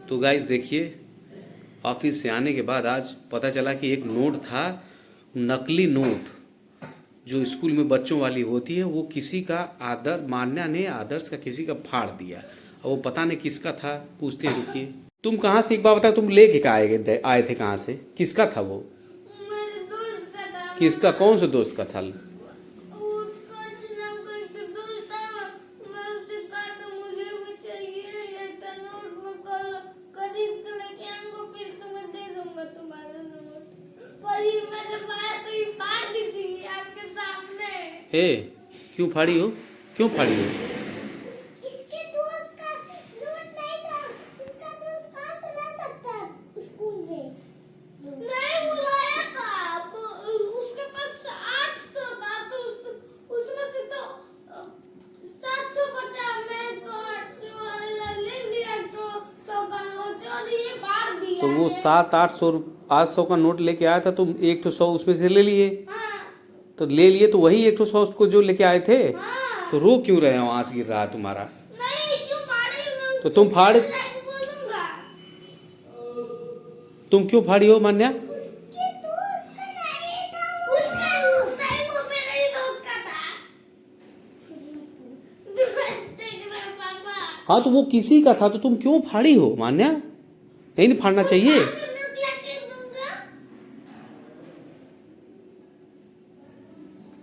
तो गाइस देखिए, ऑफिस से आने के बाद आज पता चला कि एक नोट था, नकली नोट जो स्कूल में बच्चों वाली होती है, वो किसी का आदर मान्या ने आदर्श का किसी का फाड़ दिया। और वो पता नहीं किसका था, पूछते हैं रुकिए। तुम कहाँ से, एक बार बताओ, तुम लेके कहाँ आए थे कहाँ से, किसका था वो? मेरे दोस्त का था। किसका, कौन से दोस्त का था? उसका नाम का एक दोस्त था। मैं उससे कहा था मुझे भी चाहिए ऐसा नोट, मैं कल खरीद के लेके आऊंगा, फिर तुम्हें दे दूंगा तुम्हारा नोट। पर ये मैं जब आया तो ये फाड़ दी थी आपके सामने। ए, क्यों फाड़ी हो, क्यों फाड़ी हो? इसके दोस्त का नोट नहीं था। इसका दोस्त कहाँ से ला सकता है स्कूल में? नहीं, वो लाया था तो उसके पास 800 था, तो उसमें से तो 700 बचा। मैं तो 800 वाला ले लिया, तो 100 का नोट, और ये फाड़ दिया। तो वो 700-800 का नोट लेके आया था, तुम 100 उसमें से ले लिए? हाँ। तो ले लिए तो वही 100 को जो लेके आए थे। हाँ। तो रो क्यों रहे हो, आंस गिर रहा है तुम्हारा? नहीं, क्यों फाड़ी? मैं तो तुम फाड़, बोलूंगा। तुम क्यों फाड़ी हो मान्या? उसके दोस्त का नहीं था वो। नहीं, वो मेरे ही दोस्त का था। देख रहे हो पापा? हाँ तो वो किसी का था, तो तुम क्यों फाड़ी हो मान्या? नहीं फाड़ना चाहिए। नोट लेके दूंगा।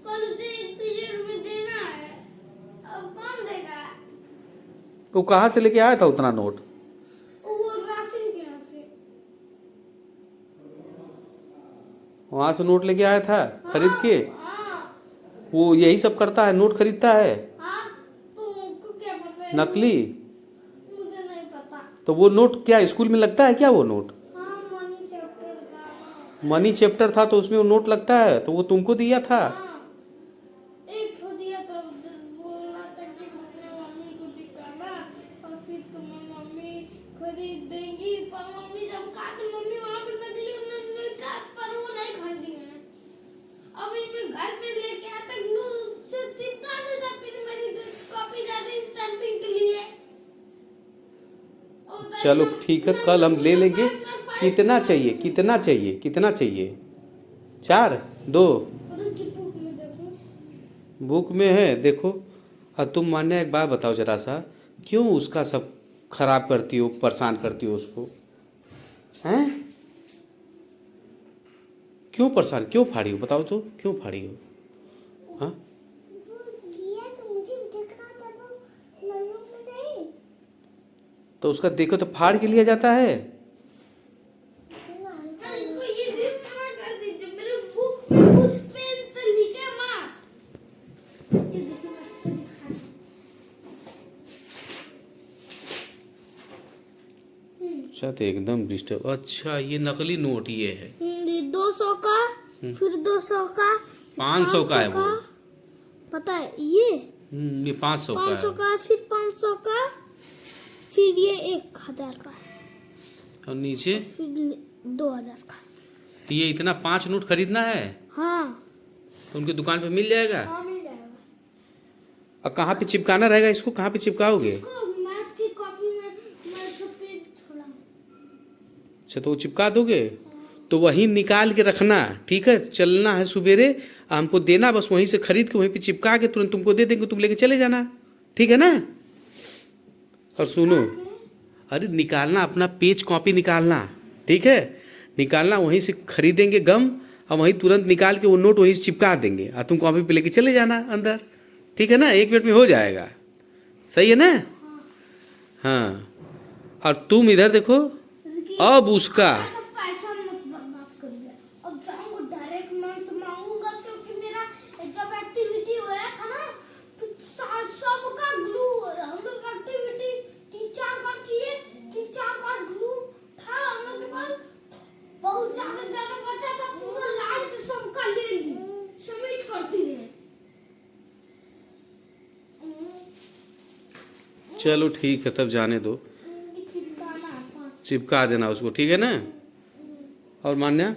कल से एक पीरियड में देना है, अब कौन देगा? वो कहाँ से लेके आया था उतना नोट? वो राशन के यहाँ से। वहां से नोट लेके आया था खरीद के? हाँ। वो यही सब करता है, नोट खरीदता है हाँ, तुमको क्या पता है? नकली। मुझे नहीं पता। तो वो नोट क्या स्कूल में लगता है क्या वो नोट? हाँ, मनी चैप्टर का। मनी चैप्टर था तो उसमें वो नोट लगता है, तो वो तुमको दिया था? हाँ, एक ठो दिया तो बोला था कि मुझे मम्मी को दिखाना, और फिर तुम्हें मम्मी खरीद देंगी। पर मम्मी जब कहा तो मम्मी वहाँ पे नकली नकली था, पर वो नहीं खरीदेंगे। अभी मैं घर पे लेके आता, ग्लू से चिपका देता, फिर मेरी कॉपी जाती स्टैंपिंग के लिए। चलो ठीक है, कल हम ले लेंगे। कितना चाहिए, कितना चाहिए, कितना चाहिए? 4, 2? बुक में है, देखो। अब तुम मान्या एक बात बताओ जरा सा, क्यों उसका सब खराब करती हो, परेशान करती हो उसको, हैं? क्यों परेशान, क्यों फाड़ी हो, बताओ तो, क्यों फाड़ी हो? हाँ, तो उसका देखो तो फाड़ के लिया जाता है। इसको ये भी मना कर दीजिए, मेरे बुक में कुछ पेन से लिखे मत। ये देखिए, मैं आपको दिखा रही हूँ। अच्छा तो एकदम डिस्टर्ब। अच्छा ये नकली नोट ये है? ये 200 का, फिर 200 का, 500 का है वो? पता है ये? ये 500 का 500 है। का, फिर 500 का, फिर ये 1000 का, और नीचे फिर 2000 का। तो ये इतना 5 नोट खरीदना है? हाँ। तो उनकी दुकान पे मिल जाएगा? हाँ, मिल जाएगा। और कहाँ पे चिपकाना रहेगा इसको, कहाँ पे चिपकाओगे? इसको मैथ की कॉपी में मैं तो पेज छोड़ा। अच्छा तो वो चिपका दोगे? तो वहीं निकाल के रखना, ठीक है? चलना है सवेरे, हमको देना, बस वहीं से खरीद के वहीं पे चिपका के तुरंत तुमको दे देंगे, तुम लेके चले जाना, ठीक है ना? और सुनो, अरे निकालना अपना पेज कॉपी निकालना, ठीक है? निकालना, वहीं से खरीदेंगे गम, और वहीं तुरंत निकाल के वो नोट वहीं से चिपका देंगे, और तुम कॉपी पे लेके चले जाना अंदर, ठीक है ना? 1 मिनट में हो जाएगा, सही है ना? हाँ, और तुम इधर देखो, अब उसका पैसा मत बर्बाद करिए। अब जाऊंगा डायरेक्ट मैं से मांगूंगा, क्योंकि मेरा जब एक्टिविटी हुआ था ना, तो सब का ग्लू, हम लोग एक्टिविटी 3-4 बार किए, 3-4 बार ग्लू था हम लोग के पास। बहुत ज्यादा बचा था, पूरा लाइन से सबका ले ली, सबमिट करती है। चलो ठीक है, तब जाने दो, चिपका देना उसको, ठीक है ना? और मान्या,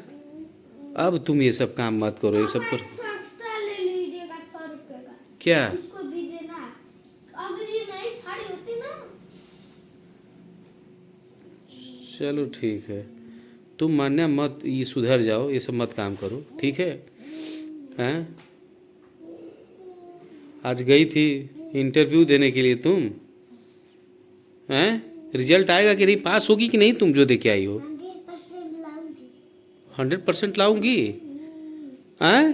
अब तुम ये सब काम मत करो, ये सब करो। सस्ता ले लीजिएगा 100 रुपए का। क्या? उसको भी देना, अगर ये नहीं फाड़ी होती ना। चलो ठीक है, तुम मानना मत, ये सुधर जाओ, ये सब मत काम करो, ठीक है? हैं? आज गई थी इंटरव्यू देने के लिए तुम, हैं? रिजल्ट आएगा कि नहीं, पास होगी कि नहीं तुम जो दे के आई हो? 100% लाऊंगी। 100% लाऊंगी? हैं?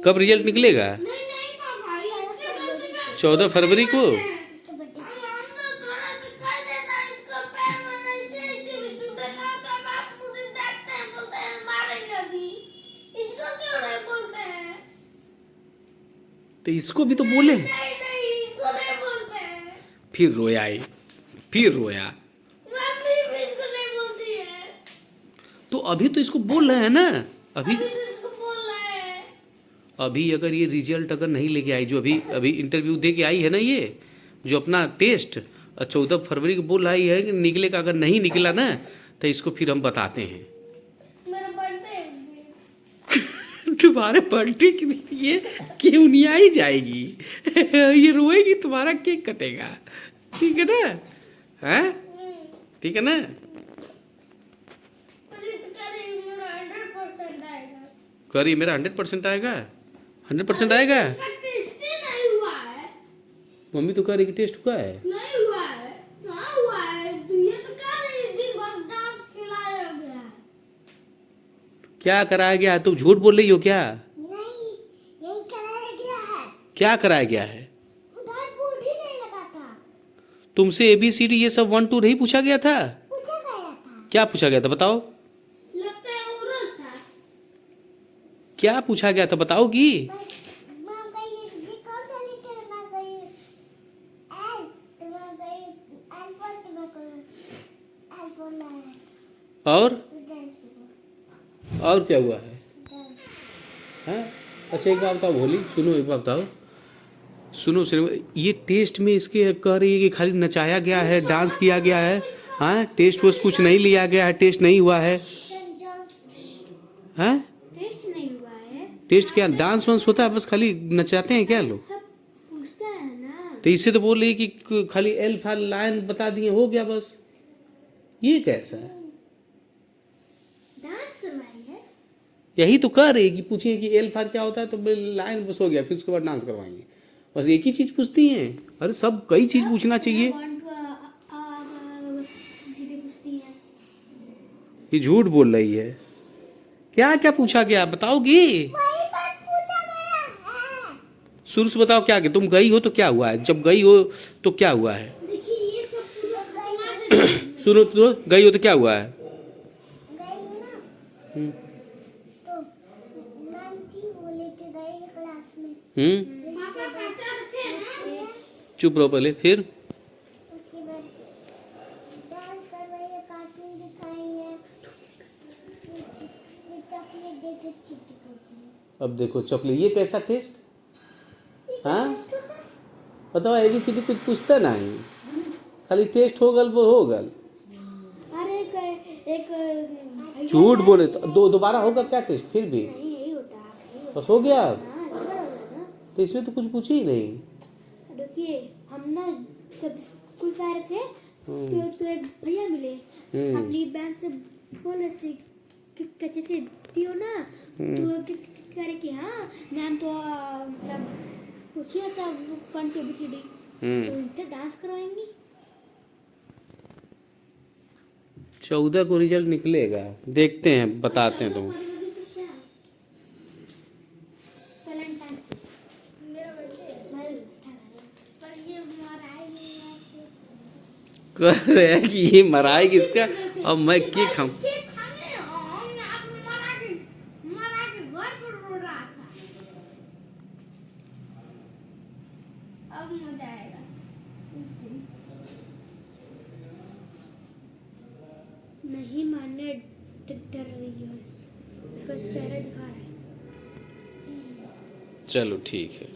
कब रिजल्ट निकलेगा? नहीं नहीं पापा, इसके बाद 14 फरवरी को? इसके बर्थडे हम तो थोड़ा तो कर देता, इसको पैर में नहीं चाहिए भी छूते ना, तो बाप मुझे डांटते हैं, बोलते हैं मारेंगे अभी। इसको क्यों नहीं बोलते हैं? तो इसको भी तो बोले। नहीं नहीं, इसको नहीं बोलते हैं। फिर रोया ये, फिर रोया। मम्मी भी इसको नहीं बोलती है। तो अभी तो इसको बोल रहे हैं ना, अभी अभी तो इसको बोल रहे हैं। अभी अगर ये रिजल्ट अगर नहीं लेके आई, जो अभी अभी इंटरव्यू दे के आई है ना, ये जो अपना टेस्ट 14 फरवरी को बोल रही है कि निकलेगा, अगर नहीं निकला ना तो इसको फिर हम बताते हैं। मेरा बर्थडे है। तुम्हारे बर्थडे के दिन ये क्यों नहीं आई जाएगी? ये रोएगी, तुम्हारा केक कटेगा, ठीक है ना? हैं? ठीक है ना? मेरा 100% आएगा। करी मेरा 100% आएगा, 100% आएगा। इसका टेस्ट ही नहीं हुआ है। मम्मी तो कह रही कि टेस्ट हुआ है। नहीं हुआ है। कहाँ हुआ है? तो ये तो कह रही है दिन भर डांस खिलाया गया है। क्या कराया गया है? तुम झूठ बोल रही हो क्या? नहीं, यही कराया गया है। क्या कराया गया है? उधर बोर्ड ही नहीं लगा था। तुमसे ABCD ये सब 1 2 नहीं पूछा गया था? पूछा गया था। क्या पूछा गया था बताओ? लगता है ओरल था। क्या पूछा गया था बताओगी? बस माँ गई, ये कौन सा लेटर है? माँ गई एल, तो माँ गई एल फॉर, तो माँ को एल फॉर लाया और डांस और क्या हुआ है? डांस। हाँ? अच्छा एक बात बताओ भोली, सुनो एक बात बताओ, सुनो, ये टेस्ट में इसके कह रही है कि खाली नचाया गया है, डांस किया गया है। हाँ, टेस्ट वोस्ट कुछ नहीं लिया गया है, टेस्ट नहीं हुआ है। हाँ? टेस्ट नहीं हुआ है। टेस्ट क्या, डांस वांस होता है? बस खाली नचाते हैं क्या लोग? सब पूछता है ना। तो इससे तो बोल रही है कि खाली एल फाल लाइन बता दिए, हो गया बस। ये कैसा है? डांस करवाई है। यही तो कह रही है कि पूछिए कि एल फार क्या होता है, तो लाइन बस हो गया, फिर उसके बाद डांस करवाएंगे। बस एक ही चीज पूछती हैं? अरे सब कई चीज पूछना चाहिए। पूछती है। ये झूठ बोल रही है। क्या क्या पूछा गया बताओगी? वही बात पूछा गया है। शुरू से बताओ क्या, कि तुम गई हो तो क्या हुआ है, जब गई हो तो क्या हुआ है? देखिए ये सब पूरा घुमा देते सुनो तो, गई हो तो क्या हुआ है? गई है ना, हम्म तो मैम जी बोले के गए क्लास में। पापा पैसा रखे ना। चुप रहो पहले, फिर उसके बाद डांस करवाई है, कार्टून दिखाई है, फिर चॉकलेट दे के चिट्ठी करती है। अब देखो चॉकलेट, ये कैसा टेस्ट? हाँ बताओ, ABCD कुछ पूछता नहीं, खाली टेस्ट हो गल वो हो गल। अरे एक झूठ बोले तो दोबारा होगा क्या टेस्ट? फिर भी नहीं, यही होता है। बस हो गया। अब हाँ, इस बार होगा ना। तो इसमें तो कुछ पूछे ही नहीं। देखिए हम ना जब स्कूल से आ रहे थे तो एक भैया मिले। अपनी बैंक से बोल रहे थे कि कैसे से दियो ना, तो कह रहे कि हाँ मैम, तो मतलब पूछिए सब 1 to ABCD, तो इनसे डांस करवाएंगी। 14 को रिजल्ट निकलेगा, देखते हैं, बताते हैं तुम। कह रहे हैं कि ये मराए किसका, और मैं केक खाऊं। अब मजा आएगा। नहीं मानने डर रही है, उसका चेहरा दिखा रहा है। चलो ठीक है।